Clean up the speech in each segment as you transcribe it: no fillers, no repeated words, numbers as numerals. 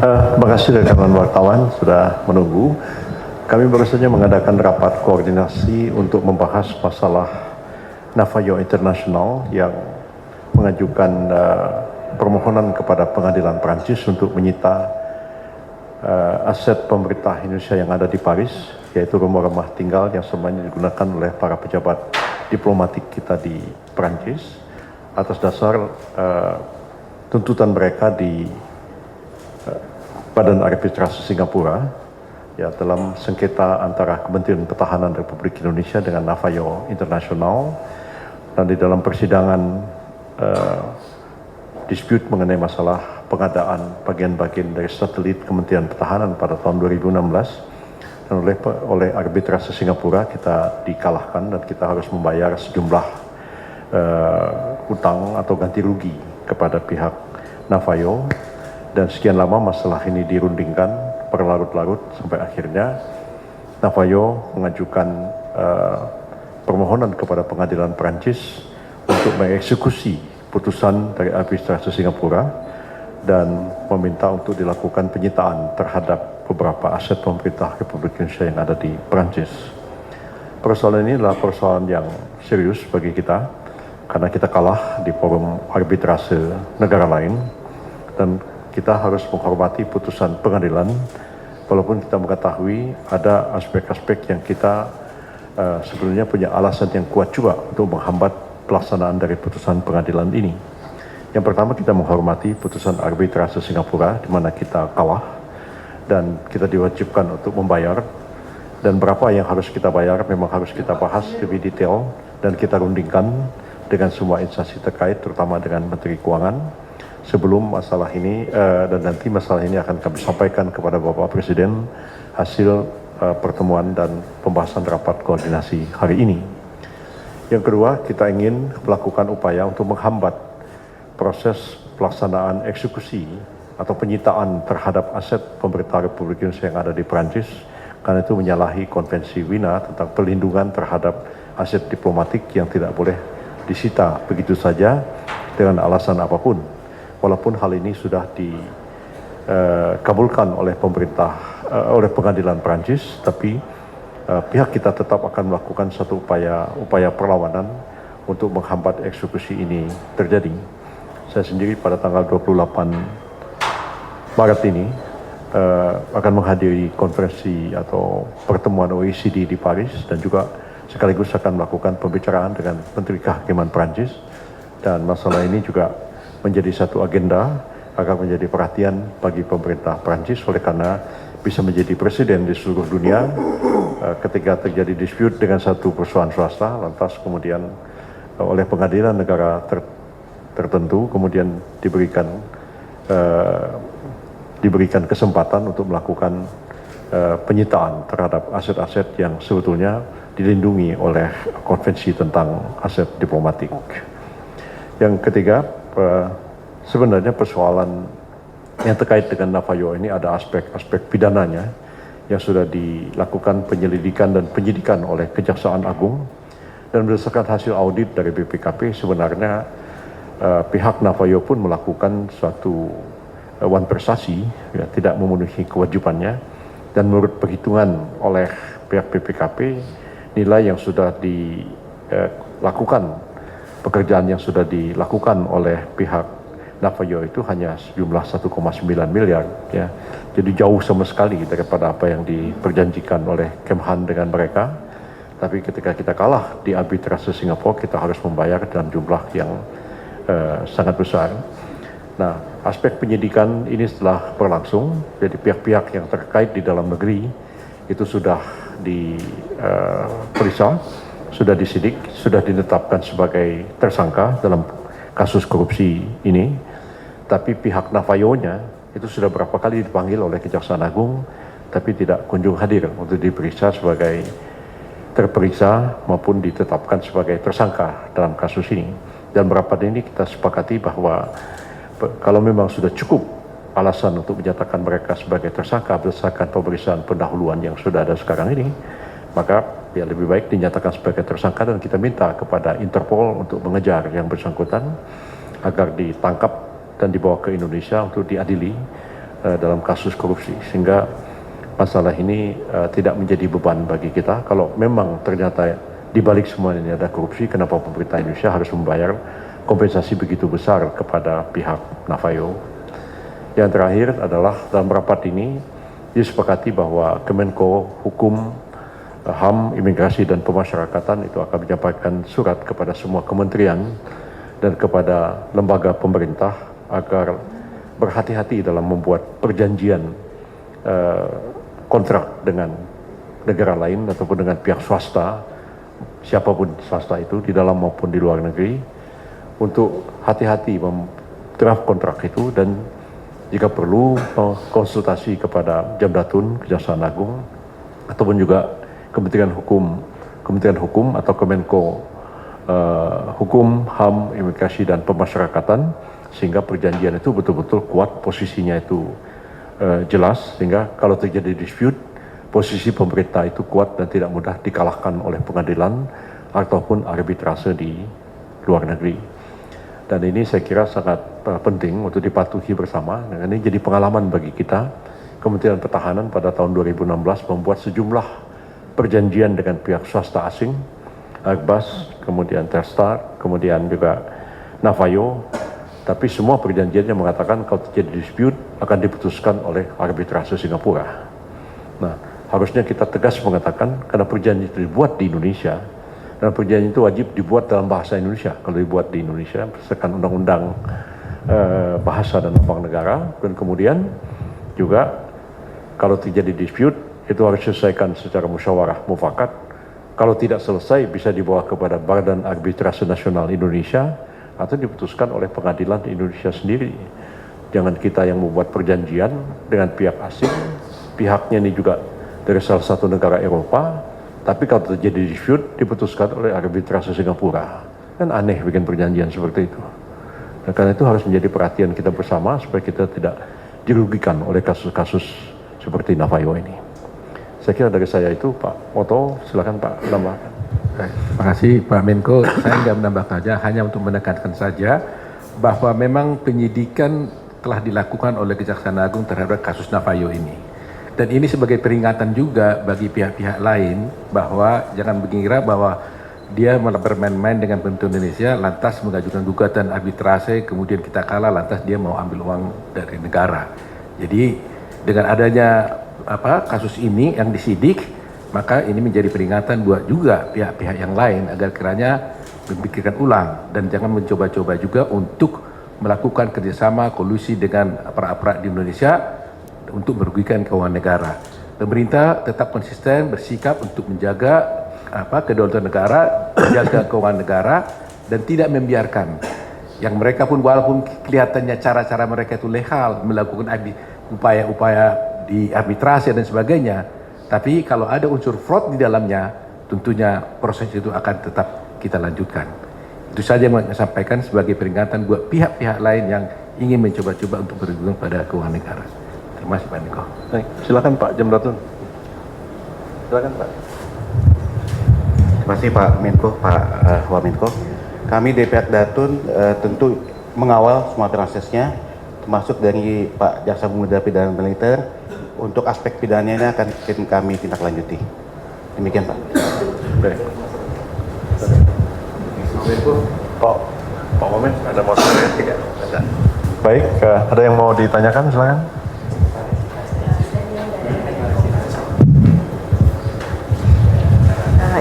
Terima kasih rekan wartawan sudah menunggu. Kami baru saja mengadakan rapat koordinasi untuk membahas masalah Navajo International yang mengajukan permohonan kepada pengadilan Prancis untuk menyita aset pemerintah Indonesia yang ada di Paris, yaitu rumah-rumah tinggal yang semuanya digunakan oleh para pejabat diplomatik kita di Prancis atas dasar tuntutan mereka di Badan Arbitrase Singapura ya dalam sengketa antara Kementerian Pertahanan Republik Indonesia dengan Navajo International, dan di dalam persidangan dispute mengenai masalah pengadaan bagian-bagian dari satelit Kementerian Pertahanan pada tahun 2016, dan oleh Arbitrase Singapura kita dikalahkan dan kita harus membayar sejumlah hutang atau ganti rugi kepada pihak Navajo. Dan sekian lama masalah ini dirundingkan berlarut-larut sampai akhirnya Navajo mengajukan permohonan kepada pengadilan Prancis untuk mengeksekusi putusan dari Arbitrase Singapura dan meminta untuk dilakukan penyitaan terhadap beberapa aset pemerintah Republik Indonesia yang ada di Prancis. Persoalan ini adalah persoalan yang serius bagi kita karena kita kalah di forum arbitrase negara lain, dan kita harus menghormati putusan pengadilan walaupun kita mengetahui ada aspek-aspek yang kita sebenarnya punya alasan yang kuat juga untuk menghambat pelaksanaan dari putusan pengadilan ini. Yang pertama, kita menghormati putusan Arbitrase Singapura di mana kita kalah dan kita diwajibkan untuk membayar, dan berapa yang harus kita bayar memang harus kita bahas lebih detail dan kita rundingkan dengan semua instansi terkait, terutama dengan Menteri Keuangan sebelum masalah ini, dan nanti masalah ini akan kami sampaikan kepada Bapak Presiden hasil pertemuan dan pembahasan rapat koordinasi hari ini. Yang kedua, kita ingin melakukan upaya untuk menghambat proses pelaksanaan eksekusi atau penyitaan terhadap aset pemerintah Republik Indonesia yang ada di Prancis, karena itu menyalahi Konvensi Wina tentang perlindungan terhadap aset diplomatik yang tidak boleh disita begitu saja dengan alasan apapun. Walaupun hal ini sudah dikabulkan oleh oleh pengadilan Prancis, tapi pihak kita tetap akan melakukan satu upaya perlawanan untuk menghambat eksekusi ini terjadi. Saya sendiri pada tanggal 28 Maret ini akan menghadiri konferensi atau pertemuan OECD di Paris, dan juga sekaligus akan melakukan pembicaraan dengan Menteri Kehakiman Prancis, dan masalah ini juga menjadi satu agenda agar menjadi perhatian bagi pemerintah Prancis, oleh karena bisa menjadi presiden di seluruh dunia ketika terjadi dispute dengan satu perusahaan swasta, lantas kemudian oleh pengadilan negara tertentu kemudian diberikan kesempatan untuk melakukan penyitaan terhadap aset-aset yang sebetulnya dilindungi oleh konvensi tentang aset diplomatik. Yang ketiga, sebenarnya persoalan yang terkait dengan Navajo ini ada aspek-aspek pidananya yang sudah dilakukan penyelidikan dan penyidikan oleh Kejaksaan Agung, dan berdasarkan hasil audit dari BPKP sebenarnya pihak Navajo pun melakukan suatu wanpersasi, ya, tidak memenuhi kewajibannya, dan menurut perhitungan oleh pihak BPKP nilai yang sudah dilakukan, pekerjaan yang sudah dilakukan oleh pihak Navajo itu hanya sejumlah 1,9 miliar, ya. Jadi jauh sama sekali daripada apa yang diperjanjikan oleh Kemhan dengan mereka. Tapi ketika kita kalah di Arbitrase Singapura, kita harus membayar dalam jumlah yang sangat besar. Nah, aspek penyidikan ini setelah berlangsung, jadi pihak-pihak yang terkait di dalam negeri itu sudah diperiksa, sudah disidik, sudah ditetapkan sebagai tersangka dalam kasus korupsi ini. Tapi pihak Navajo-nya itu sudah berapa kali dipanggil oleh Kejaksaan Agung, tapi tidak kunjung hadir untuk diperiksa sebagai terperiksa maupun ditetapkan sebagai tersangka dalam kasus ini. Dan berapa ini kita sepakati bahwa kalau memang sudah cukup alasan untuk menyatakan mereka sebagai tersangka berdasarkan pemeriksaan pendahuluan yang sudah ada sekarang ini, maka ya lebih baik dinyatakan sebagai tersangka, dan kita minta kepada Interpol untuk mengejar yang bersangkutan agar ditangkap dan dibawa ke Indonesia untuk diadili dalam kasus korupsi, sehingga masalah ini tidak menjadi beban bagi kita. Kalau memang ternyata di balik semua ini ada korupsi, kenapa pemerintah Indonesia harus membayar kompensasi begitu besar kepada pihak Navajo? Yang terakhir adalah dalam rapat ini disepakati bahwa Kemenko Hukum, HAM, Imigrasi dan Pemasyarakatan itu akan menyampaikan surat kepada semua kementerian dan kepada lembaga pemerintah agar berhati-hati dalam membuat perjanjian kontrak dengan negara lain ataupun dengan pihak swasta, siapapun swasta itu di dalam maupun di luar negeri, untuk hati-hati draft kontrak itu dan jika perlu konsultasi kepada Jamdatun, Kejaksaan Agung, ataupun juga Kementerian Hukum atau Kemenko Hukum, HAM, Imigrasi dan Pemasyarakatan, sehingga perjanjian itu betul-betul kuat, posisinya itu jelas, sehingga kalau terjadi dispute, posisi pemerintah itu kuat dan tidak mudah dikalahkan oleh pengadilan ataupun arbitrase di luar negeri. Dan ini saya kira sangat penting untuk dipatuhi bersama. Dan ini jadi pengalaman bagi kita. Kementerian Pertahanan pada tahun 2016 membuat sejumlah perjanjian dengan pihak swasta asing, Airbus, kemudian Telstar, kemudian juga Navajo. Tapi semua perjanjiannya mengatakan kalau terjadi dispute akan diputuskan oleh arbitrase Singapura. Nah, harusnya kita tegas mengatakan karena perjanjian itu dibuat di Indonesia dan perjanjian itu wajib dibuat dalam bahasa Indonesia. Kalau dibuat di Indonesia berdasarkan undang-undang bahasa dan lambang negara, dan kemudian juga kalau terjadi dispute itu harus diselesaikan secara musyawarah mufakat. Kalau tidak selesai bisa dibawa kepada Badan Arbitrase Nasional Indonesia atau diputuskan oleh pengadilan Indonesia sendiri. Jangan kita yang membuat perjanjian dengan pihak asing, pihaknya ini juga dari salah satu negara Eropa, tapi kalau terjadi dispute diputuskan oleh arbitrase Singapura. Kan aneh bikin perjanjian seperti itu. Dan karena itu harus menjadi perhatian kita bersama supaya kita tidak dirugikan oleh kasus-kasus seperti Navajo ini. Saya kira dari saya itu, Pak Oto, silakan Pak menambahkan. Terima kasih Pak Menko. Saya nggak menambah saja, hanya untuk menekankan saja bahwa memang penyidikan telah dilakukan oleh Kejaksaan Agung terhadap kasus Navajo ini. Dan ini sebagai peringatan juga bagi pihak-pihak lain bahwa jangan mengira bahwa dia malah bermain-main dengan pemerintah Indonesia, lantas mengajukan gugatan arbitrase, kemudian kita kalah, lantas dia mau ambil uang dari negara. Jadi dengan adanya kasus ini yang disidik, maka ini menjadi peringatan buat juga pihak-pihak yang lain agar kiranya memikirkan ulang dan jangan mencoba-coba juga untuk melakukan kerjasama kolusi dengan aparat-aparat di Indonesia untuk merugikan keuangan negara. Pemerintah tetap konsisten bersikap untuk menjaga kedaulatan negara, menjaga keuangan negara dan tidak membiarkan yang mereka pun walaupun kelihatannya cara-cara mereka itu legal melakukan upaya-upaya di arbitrase dan sebagainya, tapi kalau ada unsur fraud di dalamnya, tentunya proses itu akan tetap kita lanjutkan. Itu saja yang saya sampaikan sebagai peringatan buat pihak-pihak lain yang ingin mencoba-coba untuk berhubungan pada keuangan negara. Terima kasih Pak Menko. Baik, silakan Pak Jamdatun. Silakan Pak. Terima kasih Pak Menko, Pak Wamenko. Kami dari pihak Datun tentu mengawal semua prosesnya, termasuk dari Pak Jaksa Pemuda Pidana Militer. Untuk aspek pidananya akan kami tindak lanjuti. Demikian Pak. Baik. Pak Wamen, ada mau tanya? Tidak. Ada. Baik, ada yang mau ditanyakan, silakan.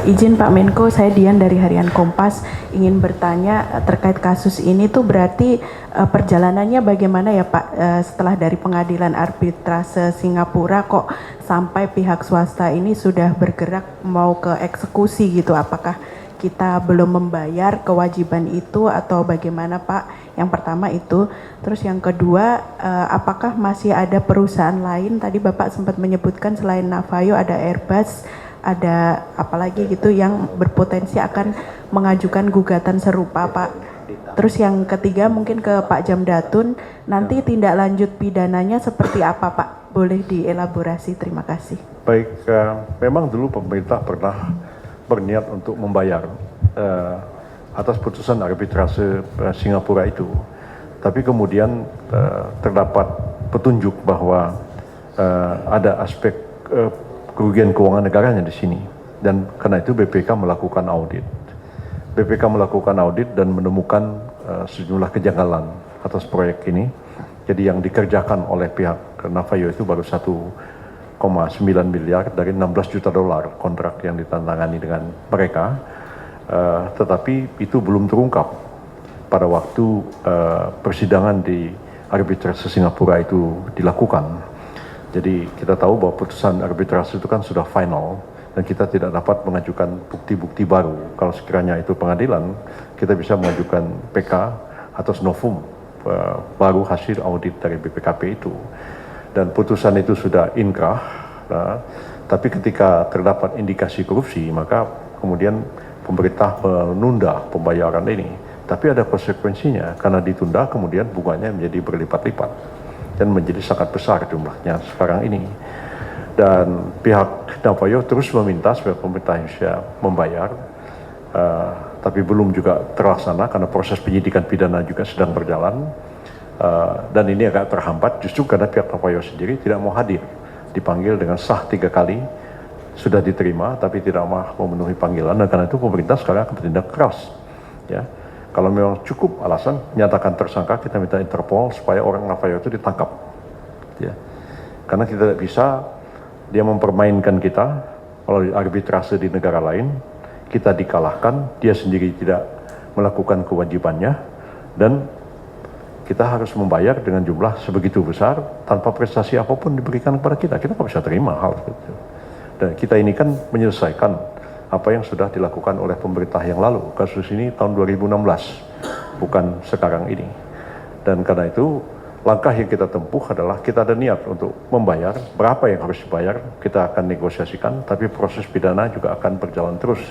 Izin Pak Menko, saya Dian dari Harian Kompas ingin bertanya terkait kasus ini tuh berarti perjalanannya bagaimana ya Pak setelah dari pengadilan arbitrase Singapura kok sampai pihak swasta ini sudah bergerak mau ke eksekusi gitu, apakah kita belum membayar kewajiban itu atau bagaimana Pak? Yang pertama itu, terus yang kedua apakah masih ada perusahaan lain, tadi Bapak sempat menyebutkan selain Navajo ada Airbus, ada apalagi gitu yang berpotensi akan mengajukan gugatan serupa Pak. Terus yang ketiga mungkin ke Pak Jamdatun, nanti tindak lanjut pidananya seperti apa Pak? Boleh dielaborasi, terima kasih. Baik, memang dulu pemerintah pernah berniat untuk membayar atas putusan arbitrase Singapura itu. Tapi kemudian terdapat petunjuk bahwa ada aspek kerugian keuangan negaranya di sini, dan karena itu BPK melakukan audit. BPK melakukan audit dan menemukan sejumlah kejanggalan atas proyek ini. Jadi yang dikerjakan oleh pihak Navajo itu baru 1,9 miliar dari 16 juta dolar kontrak yang ditandatangani dengan mereka, tetapi itu belum terungkap pada waktu persidangan di arbitrase Singapura itu dilakukan. Jadi kita tahu bahwa putusan arbitrase itu kan sudah final dan kita tidak dapat mengajukan bukti-bukti baru. Kalau sekiranya itu pengadilan, kita bisa mengajukan PK atas novum baru hasil audit dari BPKP itu. Dan putusan itu sudah inkrah, tapi ketika terdapat indikasi korupsi, maka kemudian pemerintah menunda pembayaran ini. Tapi ada konsekuensinya, karena ditunda kemudian bunganya menjadi berlipat-lipat dan menjadi sangat besar jumlahnya sekarang ini. Dan pihak Navajo terus meminta supaya pemerintah Indonesia membayar, tapi belum juga terlaksana karena proses penyidikan pidana juga sedang berjalan, dan ini agak terhambat justru karena pihak Navajo sendiri tidak mau hadir. Dipanggil dengan sah 3 kali, sudah diterima tapi tidak mau memenuhi panggilan, dan karena itu pemerintah sekarang akan bertindak keras. Ya. Kalau memang cukup alasan, nyatakan tersangka, kita minta Interpol supaya orang Navajo itu ditangkap. Ya. Karena kita tidak bisa, dia mempermainkan kita melalui arbitrase di negara lain, kita dikalahkan, dia sendiri tidak melakukan kewajibannya, dan kita harus membayar dengan jumlah sebegitu besar, tanpa prestasi apapun diberikan kepada kita. Kita nggak bisa terima hal itu. Dan kita ini kan menyelesaikan apa yang sudah dilakukan oleh pemerintah yang lalu. Kasus ini tahun 2016, bukan sekarang ini. Dan karena itu, langkah yang kita tempuh adalah kita ada niat untuk membayar, berapa yang harus dibayar, kita akan negosiasikan, tapi proses pidana juga akan berjalan terus.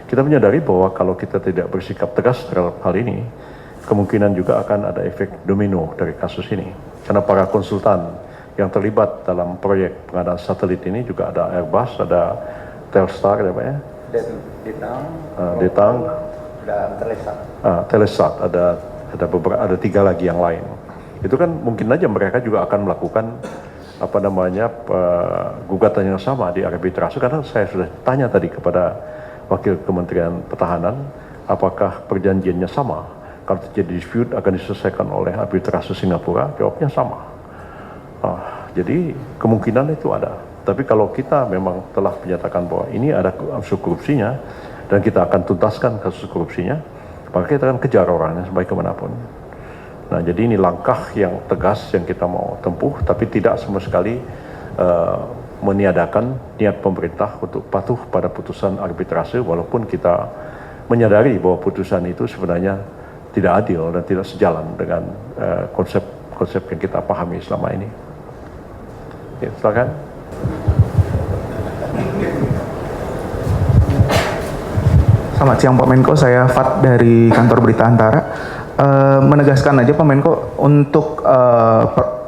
Kita menyadari bahwa kalau kita tidak bersikap tegas terhadap hal ini, kemungkinan juga akan ada efek domino dari kasus ini. Karena para konsultan yang terlibat dalam proyek pengadaan satelit ini juga ada Airbus, ada Telstar, ada apa ya? Detang, dan Telesat. Telesat, ada beberapa, ada 3 lagi yang lain. Itu kan mungkin aja mereka juga akan melakukan gugatan yang sama di arbitrase, karena saya sudah tanya tadi kepada Wakil Kementerian Pertahanan, apakah perjanjiannya sama? Kalau terjadi dispute akan diselesaikan oleh arbitrase Singapura, jawabnya sama. Jadi kemungkinan itu ada. Tapi kalau kita memang telah menyatakan bahwa ini ada kasus korupsinya dan kita akan tuntaskan kasus korupsinya, maka kita akan kejar orangnya sampai kemanapun. Nah, jadi ini langkah yang tegas yang kita mau tempuh, tapi tidak sama sekali meniadakan niat pemerintah untuk patuh pada putusan arbitrase, walaupun kita menyadari bahwa putusan itu sebenarnya tidak adil dan tidak sejalan dengan konsep yang kita pahami selama ini. Ya, silakan. Selamat siang Pak Menko, saya Fat dari kantor Berita Antara. Menegaskan aja Pak Menko, untuk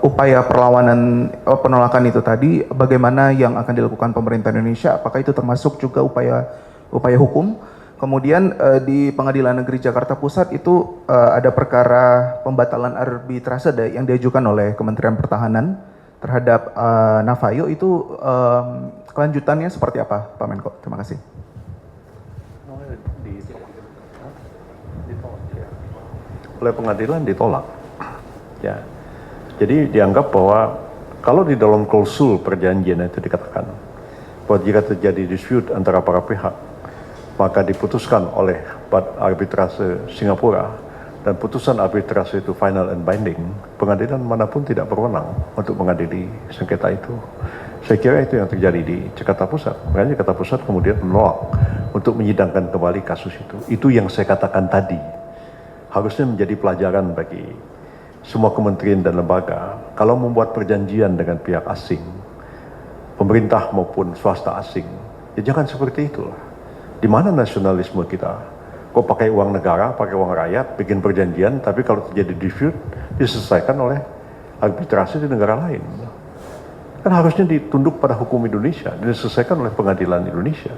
upaya perlawanan penolakan itu tadi, bagaimana yang akan dilakukan pemerintah Indonesia? Apakah itu termasuk juga upaya hukum? Kemudian di Pengadilan Negeri Jakarta Pusat itu ada perkara pembatalan arbitrase yang diajukan oleh Kementerian Pertahanan terhadap Navajo, itu kelanjutannya seperti apa Pak Menko? Terima kasih. Oleh pengadilan ditolak. Ya. Jadi dianggap bahwa kalau di dalam klausul perjanjian itu dikatakan bahwa jika terjadi dispute antara para pihak, maka diputuskan oleh arbitrase Singapura, dan putusan arbitrase itu final and binding, pengadilan manapun tidak berwenang untuk mengadili sengketa itu. Saya kira itu yang terjadi di Jakarta Pusat. Makanya Jakarta Pusat kemudian menolak untuk menyidangkan kembali kasus itu. Itu yang saya katakan tadi. Harusnya menjadi pelajaran bagi semua kementerian dan lembaga. Kalau membuat perjanjian dengan pihak asing, pemerintah maupun swasta asing, ya jangan seperti itulah. Di mana nasionalisme kita? Kok pakai uang negara, pakai uang rakyat, bikin perjanjian, tapi kalau terjadi dispute, diselesaikan oleh arbitrase di negara lain. Kan harusnya ditunduk pada hukum Indonesia, diselesaikan oleh pengadilan Indonesia.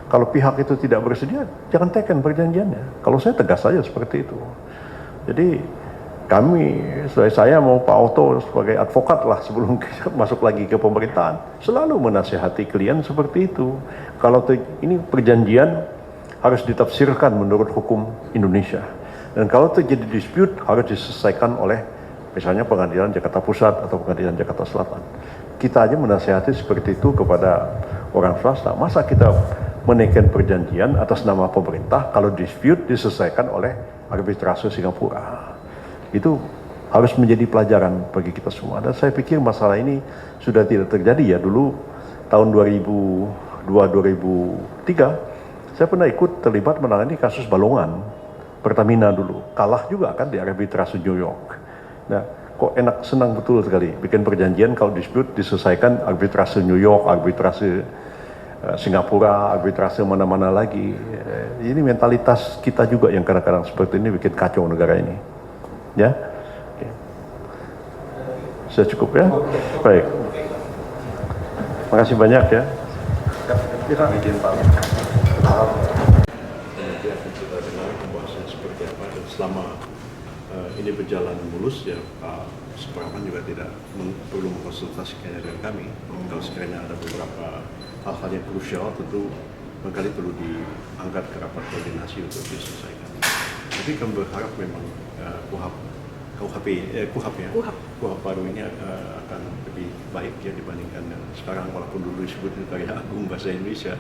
Kalau pihak itu tidak bersedia, jangan teken perjanjiannya. Kalau saya tegas saja seperti itu. Jadi saya mau Pak Oto sebagai advokat lah sebelum masuk lagi ke pemerintahan, selalu menasihati klien seperti itu. Kalau ini perjanjian harus ditafsirkan menurut hukum Indonesia. Dan kalau terjadi dispute harus diselesaikan oleh misalnya pengadilan Jakarta Pusat atau pengadilan Jakarta Selatan. Kita aja menasihati seperti itu kepada orang swasta. Masa kita menaikkan perjanjian atas nama pemerintah kalau dispute diselesaikan oleh arbitrase Singapura. Itu harus menjadi pelajaran bagi kita semua. Dan saya pikir masalah ini sudah tidak terjadi ya. Dulu tahun 2002-2003 saya pernah ikut terlibat menangani kasus Balongan Pertamina dulu. Kalah juga kan di arbitrase New York. Nah, kok enak, senang betul sekali bikin perjanjian kalau dispute diselesaikan arbitrase New York, arbitrase Singapura, arbitrase mana-mana lagi. Ini mentalitas kita juga yang kadang-kadang seperti ini bikin kacau negara ini. Ya, oke. Sudah cukup ya? Baik. Terima kasih banyak ya. Kita izin Pak. Nanti akan kita dengar pembahasan seperti apa dan selama ini berjalan mulus ya Pak Supraman juga tidak perlu mengkonsultasikannya dengan kami. Kalau sekiranya ada beberapa hal-hal yang krusial tentu barangkali perlu diangkat ke rapat koordinasi untuk diselesaikan. Tapi kami berharap memang KUHP baru ini akan lebih baik ya dibandingkan yang sekarang, walaupun dulu disebut itu karya agung bahasa Indonesia.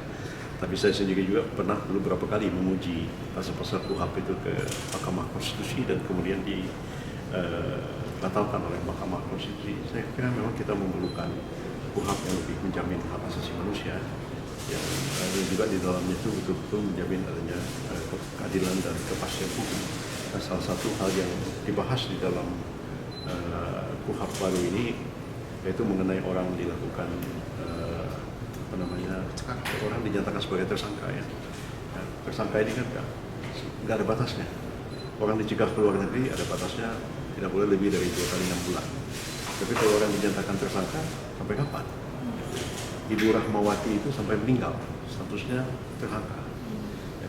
Tapi saya sendiri juga pernah dulu beberapa kali menguji pasal-pasal KUHP itu ke Mahkamah Konstitusi dan kemudian dibatalkan oleh Mahkamah Konstitusi. Saya kira memang kita memerlukan KUHP yang lebih menjamin hak asasi manusia. Dan juga di dalamnya itu betul-betul menjamin adanya keadilan dan kepastian hukum. Nah, salah satu hal yang dibahas di dalam KUHP baru ini yaitu mengenai orang dilakukan orang dinyatakan sebagai tersangka ya. Nah, tersangka ini kan nggak ada batasnya. Orang dicegah ke luar negeri ada batasnya, tidak boleh lebih dari 2 kali 6 bulan. Tapi kalau orang dinyatakan tersangka sampai kapan? Ibu Rahmawati itu sampai meninggal, statusnya tersangka.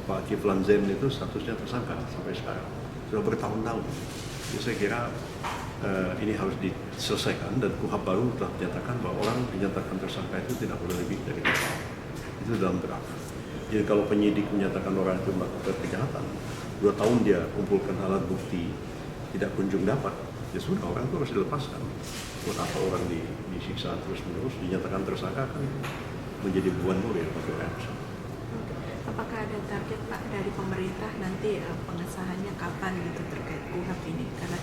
Pak Kiflan Zain itu statusnya tersangka sampai sekarang. Sudah bertahun-tahun. Jadi saya kira ini harus diselesaikan dan KUHP baru telah menyatakan bahwa orang dinyatakan tersangka itu tidak boleh lebih dari 2 tahun. Itu dalam draft. Jadi kalau penyidik menyatakan orang itu melakukan kejahatan, 2 tahun dia kumpulkan alat bukti tidak kunjung dapat, ya sudah orang itu harus dilepaskan. Buat apa orang disiksa terus-menerus, dinyatakan tersangka kan menjadi beban moral bagi orang. Apakah ada target Pak dari pemerintah nanti pengesahannya kapan gitu terkait KUHP ini? Karena